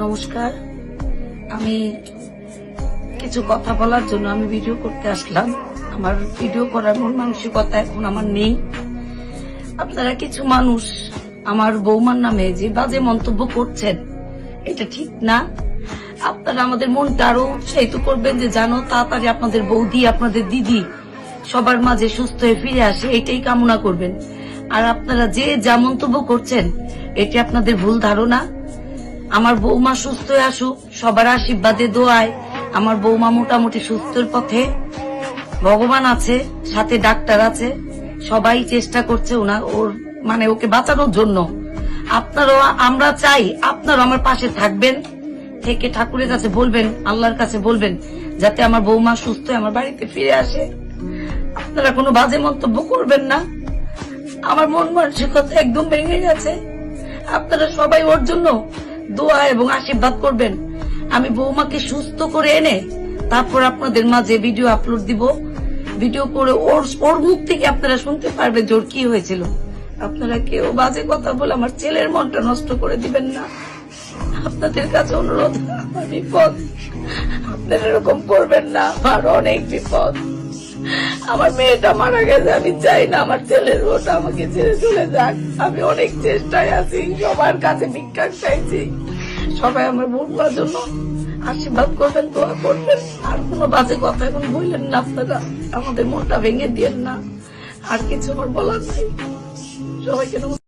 নমস্কার, আমি কিছু কথা বলার জন্য আমি ভিডিও করতে আসলাম। আমার ভিডিও করার মন মানসিকতা এখন আমার নেই। আপনারা কিছু মানুষ আমার বৌমার নামে যে বাজে মন্তব্য করছেন, এটা ঠিক না। আপনারা আমাদের মনটা আরো উৎসাহিত করবেন যে জানো তাড়াতাড়ি আপনাদের বৌদি, আপনাদের দিদি সবার মাঝে সুস্থ হয়ে ফিরে আসে, এটাই কামনা করবেন। আর আপনারা যে যা মন্তব্য করছেন, এটি আপনাদের ভুল ধারণা। আমার বৌমা সুস্থ হয়ে আসুক, সবার আশীর্বাদে দোয়ায় আমার বৌমা মোটামুটি সুস্থর পথে। ভগবান আছে, সাথে ডাক্তার আছে, সবাই চেষ্টা করছে ওকে বাঁচানোর জন্য। আপনারাও, আমরা চাই আপনারাও আমার পাশে থাকবেন, থেকে ঠাকুরের কাছে বলবেন, আল্লাহর কাছে বলবেন যাতে আমার বৌমা সুস্থ হয়ে আমার বাড়িতে ফিরে আসে। আপনারা কোনো বাজে মন্তব্য করবেন না। আমার মন মানসিকতা একদম ভেঙে গেছে। আপনারা সবাই ওর জন্য দোয়া এবং আশীর্বাদ করবেন। আমি বৌমাকে সুস্থ করে এনে তারপর আপনাদের মাঝে ভিডিও আপলোড দিব। ভিডিও করে ওর মুখ থেকে আপনারা শুনতে পারবেন যে ওর কি হয়েছিল। আপনারা কেউ বাজে কথা বলে আমার ছেলের মনটা নষ্ট করে দিবেন না। আপনাদের কাছে অনুরোধ, আমার বিপদ, আপনারা এরকম করবেন না। আমার অনেক বিপদ, আমার মেয়েটা মারা গেছে। আমি চাই না আমার ছেলের ওটা আমাকে ছেড়ে চলে যাক। আমি অনেক চেষ্টায় আছি, সবার কাছে ভিক্ষা চাইছি। সবাই আমার বৌমার জন্য আশীর্বাদ করবেন, দোয়া করবেন। আর কোনো বাজে কথা এখন বললেন না। আপনারা আমাদের মনটা ভেঙে দিয়েন না। আর কিছু আমার বলার নাই। সবাইকে